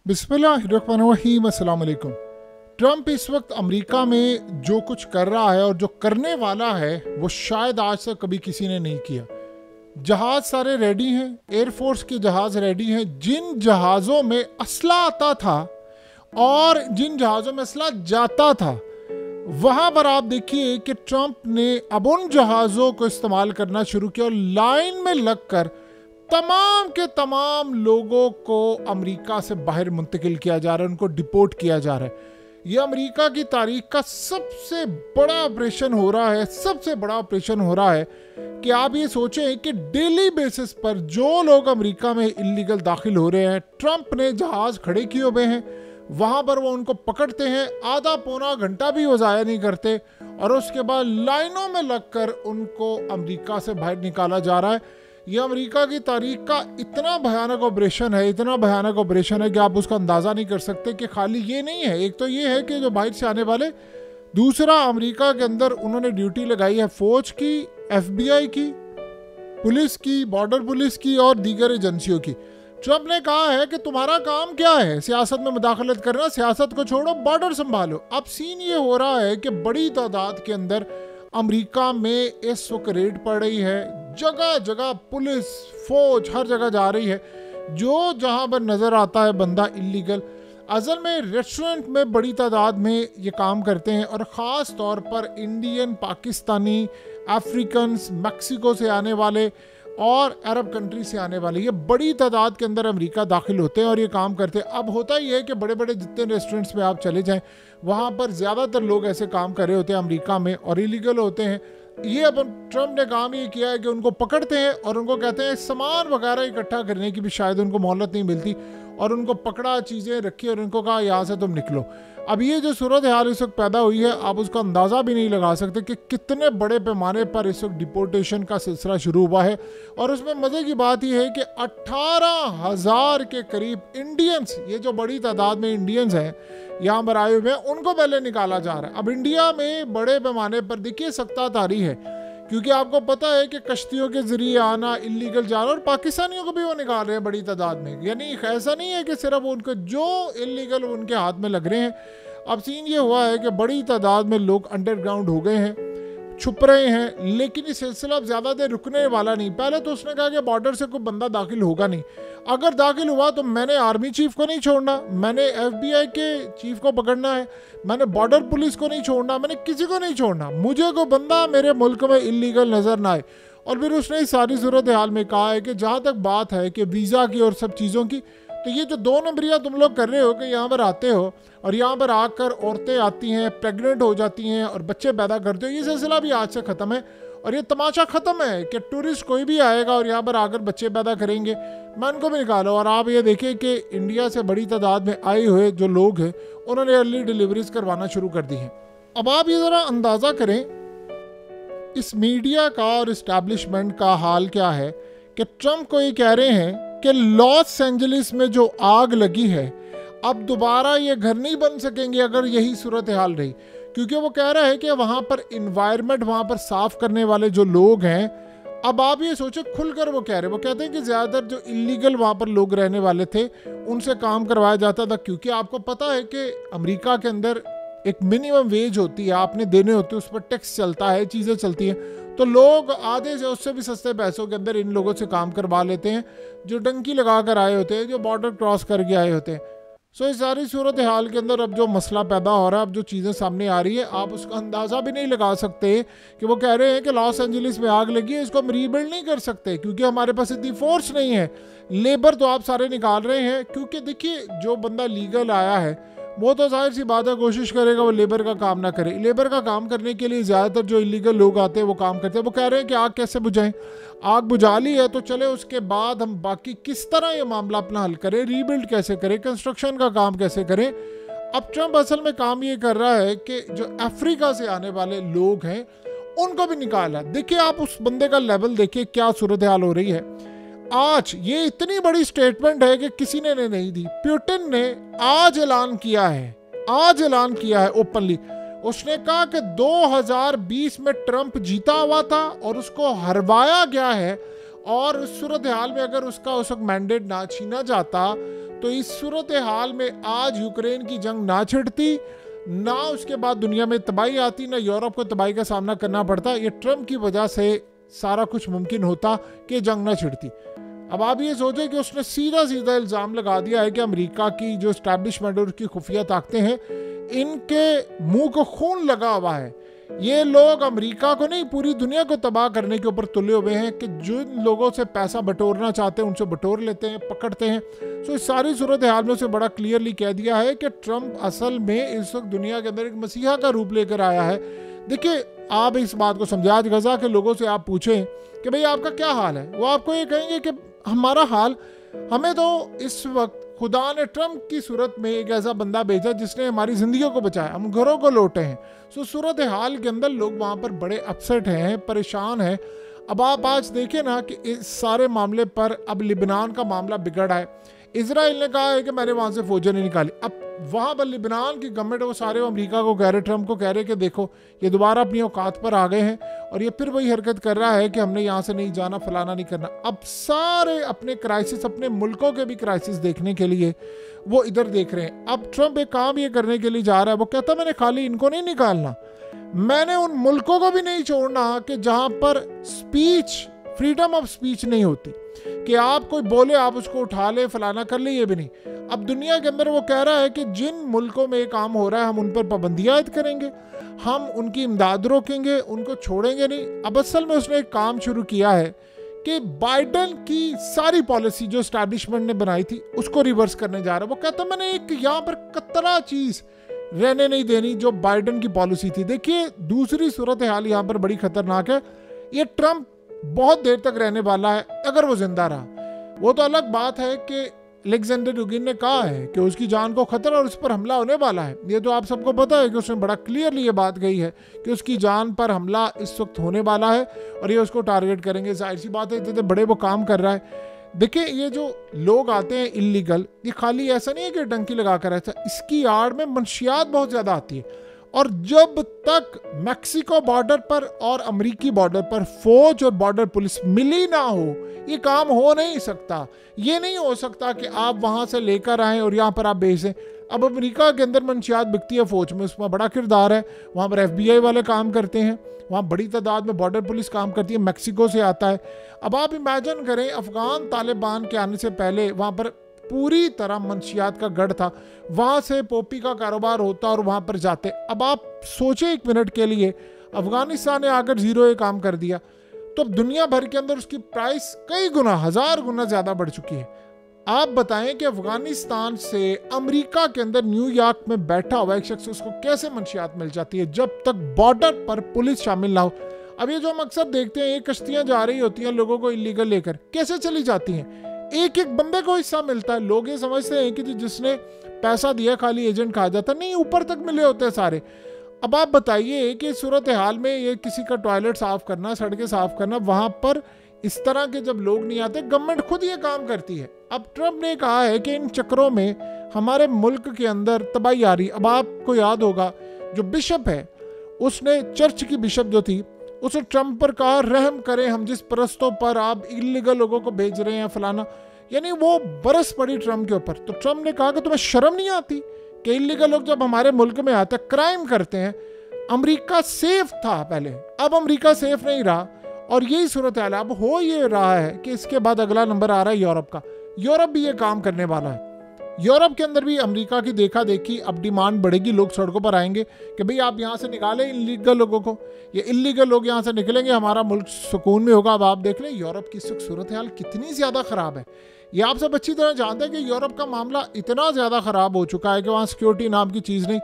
बिस्मिल्लाहिर्रहमानिर्रहीम, अस्सलाम वालेकुम। ट्रंप इस वक्त अमेरिका में जो कुछ कर रहा है और जो करने वाला है वो शायद आज तक कभी किसी ने नहीं किया। जहाज सारे रेडी हैं, एयरफोर्स के जहाज रेडी हैं। जिन जहाज़ों में असला आता था और जिन जहाज़ों में असला जाता था, वहाँ पर आप देखिए कि ट्रंप ने अब उन जहाज़ों को इस्तेमाल करना शुरू किया और लाइन में लगकर तमाम के तमाम लोगों को अमेरिका से बाहर मुंतकिल किया जा रहा है, उनको डिपोर्ट किया जा रहा है। यह अमेरिका की तारीख का सबसे बड़ा ऑपरेशन हो रहा है, सबसे बड़ा ऑपरेशन हो रहा है कि आप ये सोचें कि डेली बेसिस पर जो लोग अमेरिका में इल्लीगल दाखिल हो रहे हैं, ट्रंप ने जहाज़ खड़े किए हुए हैं, वहाँ पर वो उनको पकड़ते हैं, आधा पौना घंटा भी वो ज़ाया नहीं करते और उसके बाद लाइनों में लगकर उनको अमेरिका से बाहर निकाला जा रहा है। यह अमेरिका की तारीख का इतना भयानक ऑपरेशन है, इतना भयानक ऑपरेशन है कि आप उसका अंदाज़ा नहीं कर सकते। कि खाली ये नहीं है, एक तो ये है कि जो बाहर से आने वाले, दूसरा अमेरिका के अंदर उन्होंने ड्यूटी लगाई है फ़ौज की, FBI की, पुलिस की, बॉर्डर पुलिस की और दीगर एजेंसियों की। ट्रंप ने कहा है कि तुम्हारा काम क्या है, सियासत में मुदाखलत करना, सियासत को छोड़ो, बॉर्डर संभालो। अब सीन ये हो रहा है कि बड़ी तादाद के अंदर अमेरिका में इस वक्त रेड पड़ रही है, जगह जगह पुलिस फौज हर जगह जा रही है। जो जहां पर नज़र आता है बंदा इल्लीगल, असल में रेस्टोरेंट में बड़ी तादाद में ये काम करते हैं और ख़ास तौर पर इंडियन, पाकिस्तानी, अफ्रीकन, मैक्सिको से आने वाले और अरब कंट्री से आने वाले, ये बड़ी तादाद के अंदर अमेरिका दाखिल होते हैं और ये काम करते हैं। अब होता ही है कि बड़े बड़े जितने रेस्टोरेंट्स में आप चले जाएं, वहाँ पर ज़्यादातर लोग ऐसे काम कर रहे होते हैं अमेरिका में और इलीगल होते हैं। ये अब ट्रंप ने काम ये किया है कि उनको पकड़ते हैं और उनको कहते हैं सामान वगैरह इकट्ठा करने की भी शायद उनको मोहलत नहीं मिलती और उनको पकड़ा, चीज़ें रखी और उनको कहा यहाँ से तुम निकलो। अब ये जो सूरत हाल इस वक्त पैदा हुई है, आप उसका अंदाज़ा भी नहीं लगा सकते कि कितने बड़े पैमाने पर इस वक्त डिपोर्टेशन का सिलसिला शुरू हुआ है। और उसमें मज़े की बात यह है कि 18,000 के करीब इंडियंस, ये जो बड़ी तादाद में इंडियंस हैं यहाँ पर आए हुए हैं, उनको पहले निकाला जा रहा है। अब इंडिया में बड़े पैमाने पर देखिए सख्ताधारी है, क्योंकि आपको पता है कि कश्तियों के ज़रिए आना, इलीगल जाना, और पाकिस्तानियों को भी वो निकाल रहे हैं बड़ी तादाद में। यानी ऐसा नहीं है कि सिर्फ उनको जो इलीगल उनके हाथ में लग रहे हैं। अब सीन ये हुआ है कि बड़ी तादाद में लोग अंडरग्राउंड हो गए हैं, छुप रहे हैं, लेकिन ये सिलसिला अब ज़्यादा देर रुकने वाला नहीं। पहले तो उसने कहा कि बॉर्डर से कोई बंदा दाखिल होगा नहीं, अगर दाखिल हुआ तो मैंने आर्मी चीफ को नहीं छोड़ना, मैंने FBI के चीफ को पकड़ना है, मैंने बॉर्डर पुलिस को नहीं छोड़ना, मैंने किसी को नहीं छोड़ना, मुझे कोई बंदा मेरे मुल्क में इलीगल नज़र ना आए। और फिर उसने इस सारी सूरत हाल में कहा है कि जहाँ तक बात है कि वीज़ा की और सब चीज़ों की, तो ये जो 2 नंबरिया तुम लोग कर रहे हो कि यहाँ पर आते हो और यहाँ पर आकर औरतें आती हैं, प्रेग्नेंट हो जाती हैं और बच्चे पैदा करते हो, ये सिलसिला भी आज से ख़त्म है। और ये तमाशा ख़त्म है कि टूरिस्ट कोई भी आएगा और यहाँ पर आकर बच्चे पैदा करेंगे, मैं उनको भी निकालो। और आप ये देखें कि इंडिया से बड़ी तादाद में आए हुए जो लोग हैं, उन्होंने अर्ली डिलीवरीज करवाना शुरू कर दी हैं। अब आप ये ज़रा अंदाज़ा करें इस मीडिया का और इस्टेब्लिशमेंट का हाल क्या है कि ट्रंप को ये कह रहे हैं कि लॉस एंजलिस में जो आग लगी है, अब दोबारा ये घर नहीं बन सकेंगे अगर यही सूरत हाल रही। क्योंकि वो कह रहा है कि वहाँ पर इन्वायरमेंट, वहाँ पर साफ़ करने वाले जो लोग हैं, अब आप ये सोचो खुलकर वो कह रहे हैं, वो कहते हैं कि ज़्यादातर जो इलीगल वहाँ पर लोग रहने वाले थे उनसे काम करवाया जाता था। क्योंकि आपको पता है कि अमेरिका के अंदर एक मिनिमम वेज होती है, आपने देने होते हैं, उस पर टैक्स चलता है, चीज़ें चलती हैं, तो लोग आधे से उससे भी सस्ते पैसों के अंदर इन लोगों से काम करवा लेते हैं जो डंकी लगा कर आए होते हैं, जो बॉर्डर क्रॉस करके आए होते हैं। सो इस सारी सूरत हाल के अंदर अब जो मसला पैदा हो रहा है, अब जो चीज़ें सामने आ रही है, आप उसका अंदाज़ा भी नहीं लगा सकते कि वो कह रहे हैं कि लॉस एंजलिस में आग लगी है, इसको हम रीबिल्ड नहीं कर सकते क्योंकि हमारे पास इतनी फोर्स नहीं है। लेबर तो आप सारे निकाल रहे हैं, क्योंकि देखिए जो बंदा लीगल आया है वो तो जाहिर सी बात है कोशिश करेगा वो लेबर का काम ना करे। लेबर का काम करने के लिए ज़्यादातर जो इलीगल लोग आते हैं वो काम करते हैं। वो कह रहे हैं कि आग कैसे बुझाएं, आग बुझा ली है तो चले उसके बाद हम बाकी किस तरह ये मामला अपना हल करें, रीबिल्ड कैसे करें, कंस्ट्रक्शन का काम कैसे करें। अब ट्रंप असल में काम ये कर रहा है कि जो अफ्रीका से आने वाले लोग हैं उनको भी निकाला। देखिए आप उस बंदे का लेवल देखिए, क्या सूरत हाल हो रही है। आज ये इतनी बड़ी स्टेटमेंट है कि किसी ने नहीं दी। पुतिन ने आज ऐलान किया है ओपनली। उसने कहा कि 2020 में ट्रंप जीता हुआ था और उसको हरवाया गया है और उस सूरत हाल में अगर उसका उस वक्त मैंडेट ना छीना जाता तो इस सूरत हाल में आज यूक्रेन की जंग ना छिड़ती, ना उसके बाद दुनिया में तबाही आती, ना यूरोप को तबाही का सामना करना पड़ता। ये ट्रंप की वजह से सारा कुछ मुमकिन होता कि जंग ना छिड़ती। अब आप ये सोचें कि उसने सीधा सीधा इल्ज़ाम लगा दिया है कि अमेरिका की जो एस्टैब्लिशमेंट और उसकी खुफिया ताकतें हैं, इनके मुंह को खून लगा हुआ है। ये लोग अमेरिका को नहीं, पूरी दुनिया को तबाह करने के ऊपर तुले हुए हैं कि जिन लोगों से पैसा बटोरना चाहते हैं उनसे बटोर लेते हैं, पकड़ते हैं। तो इस सारी सूरत हाल में उसे बड़ा क्लियरली कह दिया है कि ट्रंप असल में इस वक्त दुनिया के अंदर एक मसीहा का रूप लेकर आया है। देखिए, आप इस बात को समझे, आज गजा के लोगों से आप पूछें कि भाई आपका क्या हाल है, वो आपको ये कहेंगे कि हमारा हाल, हमें तो इस वक्त खुदा ने ट्रंप की सूरत में एक ऐसा बंदा भेजा जिसने हमारी जिंदगियों को बचाया, हम घरों को लौटे हैं। सो सूरत हाल के अंदर लोग वहाँ पर बड़े अपसेट हैं, परेशान हैं। अब आप आज देखें ना कि इस सारे मामले पर अब लिबनान का मामला बिगड़ा है। इजराइल ने कहा है कि मैंने वहाँ से फौजें नहीं निकाली। अब वहाँ पर लिबनान की गवर्नमेंट वो सारे अमेरिका को कह रहे, ट्रंप को कह रहे कि देखो ये दोबारा अपनी औकात पर आ गए हैं और ये फिर वही हरकत कर रहा है कि हमने यहाँ से नहीं जाना, फलाना नहीं करना। अब सारे अपने क्राइसिस, अपने मुल्कों के भी क्राइसिस देखने के लिए वो इधर देख रहे हैं। अब ट्रंप एक काम ये करने के लिए जा रहा है, वो कहता मैंने खाली इनको नहीं निकालना, मैंने उन मुल्कों को भी नहीं छोड़ना कि जहाँ पर स्पीच, फ्रीडम ऑफ स्पीच नहीं होती, कि आप कोई बोले आप उसको उठा ले, फलाना कर ले, ये भी नहीं। अब दुनिया के अंदर वो कह रहा है कि जिन मुल्कों में ये काम हो रहा है हम उन पर पाबंदियां आयद करेंगे, हम उनकी इमदाद रोकेंगे, उनको छोड़ेंगे नहीं। अब असल में उसने एक काम शुरू किया है कि बाइडन की सारी पॉलिसी जो एस्टैब्लिशमेंट ने बनाई थी उसको रिवर्स करने जा रहा है। वो कहता मैंने एक यहाँ पर कतरा चीज़ रहने नहीं देनी जो बाइडन की पॉलिसी थी। देखिए, दूसरी सूरत हाल यहाँ पर बड़ी खतरनाक है। ये ट्रंप बहुत देर तक रहने वाला है अगर वो जिंदा रहा। वो तो अलग बात है कि अलेक्जेंडर युगिन ने कहा है कि उसकी जान को खतरा और उस पर हमला होने वाला है। ये तो आप सबको पता है कि उसने बड़ा क्लियरली ये बात कही है कि उसकी जान पर हमला इस वक्त होने वाला है और ये उसको टारगेट करेंगे। जाहिर सी बात है, इतने बड़े वो काम कर रहा है। देखिए, ये जो लोग आते हैं इलीगल, ये खाली ऐसा नहीं है कि डंकी लगा कर ऐसा, इसकी आड़ में मंशियात बहुत ज़्यादा आती है। और जब तक मैक्सिको बॉर्डर पर और अमेरिकी बॉर्डर पर फौज और बॉर्डर पुलिस मिली ना हो, ये काम हो नहीं सकता। ये नहीं हो सकता कि आप वहाँ से लेकर आएँ और यहाँ पर आप भेजें। अब अमेरिका के अंदर मंशियात बिकती है फौज में, उसमें बड़ा किरदार है। वहाँ पर FBI वाले काम करते हैं, वहाँ बड़ी तादाद में बॉर्डर पुलिस काम करती है, मैक्सिको से आता है। अब आप इमेजिन करें, अफगान तालिबान के आने से पहले वहाँ पर पूरी तरह मंशियात का गढ़ था, वहाँ से पॉपी का कारोबार होता और वहाँ पर जाते। अब आप सोचें एक मिनट के लिए, अफगानिस्तान ने आकर जीरो ये काम कर दिया, तो अब दुनिया भर के अंदर उसकी प्राइस कई गुना, 1000 गुना ज़्यादा बढ़ चुकी है। आप बताएं कि अफगानिस्तान से अमेरिका के अंदर न्यूयॉर्क में बैठा हुआ एक शख्स, उसको कैसे मंशियात मिल जाती है जब तक बॉर्डर पर पुलिस शामिल ना हो। अब ये जो हम अक्सर देखते हैं, ये कश्तियाँ जा रही होती हैं लोगों को इलीगल लेकर, कैसे चली जाती हैं, एक एक बंदे को हिस्सा मिलता है। लोग ये समझते हैं कि जिसने पैसा दिया खाली एजेंट खा जाता, नहीं, ऊपर तक मिले होते हैं सारे। अब आप बताइए कि सूरत हाल में ये किसी का टॉयलेट साफ करना, सड़कें साफ करना, वहाँ पर इस तरह के जब लोग नहीं आते, गवर्नमेंट खुद ये काम करती है। अब ट्रंप ने कहा है कि इन चक्रों में हमारे मुल्क के अंदर तबाही आ रही। अब आपको याद होगा जो बिशप है, उसने चर्च की बिशप जो थी, उसने ट्रंप पर कहा रहम करें हम जिस परस्तों पर आप इलीगल लोगों को भेज रहे हैं, फलाना, यानी वो बरस पड़ी ट्रंप के ऊपर। तो ट्रंप ने कहा कि तुम्हें शर्म नहीं आती कि इलीगल लोग जब हमारे मुल्क में आते हैं, क्राइम करते हैं। अमेरिका सेफ था पहले, अब अमेरिका सेफ नहीं रहा और यही सूरत हाल अब हो ये रहा है कि इसके बाद अगला नंबर आ रहा है यूरोप का। यूरोप भी ये काम करने वाला है। यूरोप के अंदर भी अमेरिका की देखा देखी अब डिमांड बढ़ेगी, लोग सड़कों पर आएंगे कि भाई आप यहाँ से निकालें इलीगल लोगों को, ये इलीगल लोग यहाँ से निकलेंगे, हमारा मुल्क सुकून में होगा। अब आप देख लें यूरोप की सूरत हाल कितनी ज़्यादा ख़राब है। ये आप सब अच्छी तरह जानते हैं कि यूरोप का मामला इतना ज़्यादा ख़राब हो चुका है कि वहाँ सिक्योरिटी नाम की चीज़ नहीं।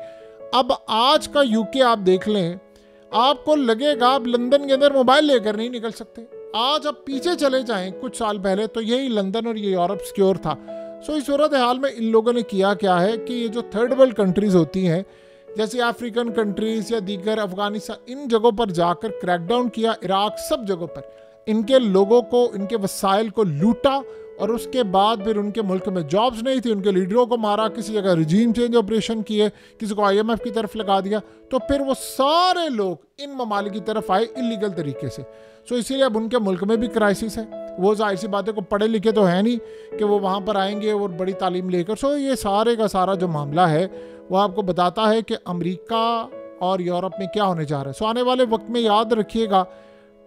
अब आज का UK आप देख लें, आपको लगेगा आप लंदन के अंदर मोबाइल लेकर नहीं निकल सकते। आज आप पीछे चले जाएं कुछ साल पहले तो यही लंदन और ये यूरोप सिक्योर था। सो इस सूरत हाल में इन लोगों ने किया क्या है कि ये जो थर्ड वर्ल्ड कंट्रीज़ होती हैं, जैसे अफ्रीकन कंट्रीज़ या दीगर, अफगानिस्तान, इन जगहों पर जाकर क्रैकडाउन किया, इराक, सब जगहों पर इनके लोगों को, इनके वसाइल को लूटा और उसके बाद फिर उनके मुल्क में जॉब्स नहीं थी, उनके लीडरों को मारा, किसी जगह रिजीम चेंज ऑपरेशन किए, किसी को IMF की तरफ लगा दिया, तो फिर वो सारे लोग इन ममालिक की तरफ आए इलीगल तरीके से। सो इसीलिए अब उनके मुल्क में भी क्राइसिस है। वो जाहिर सी बातें को पढ़े लिखे तो है नहीं कि वो वहाँ पर आएंगे और बड़ी तालीम लेकर। सो ये सारे का सारा जो मामला है वो आपको बताता है कि अमेरिका और यूरोप में क्या होने जा रहा है। सो आने वाले वक्त में याद रखिएगा,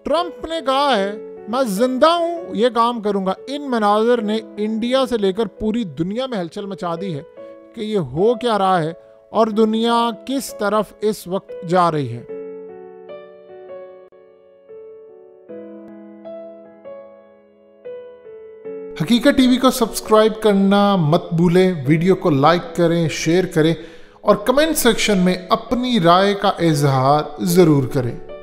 ट्रंप ने कहा है मैं जिंदा हूं, ये काम करूंगा। इन मनाजर ने इंडिया से लेकर पूरी दुनिया में हलचल मचा दी है कि ये हो क्या रहा है और दुनिया किस तरफ इस वक्त जा रही है। हकीकत टीवी को सब्सक्राइब करना मत भूलें, वीडियो को लाइक करें, शेयर करें और कमेंट सेक्शन में अपनी राय का इजहार जरूर करें।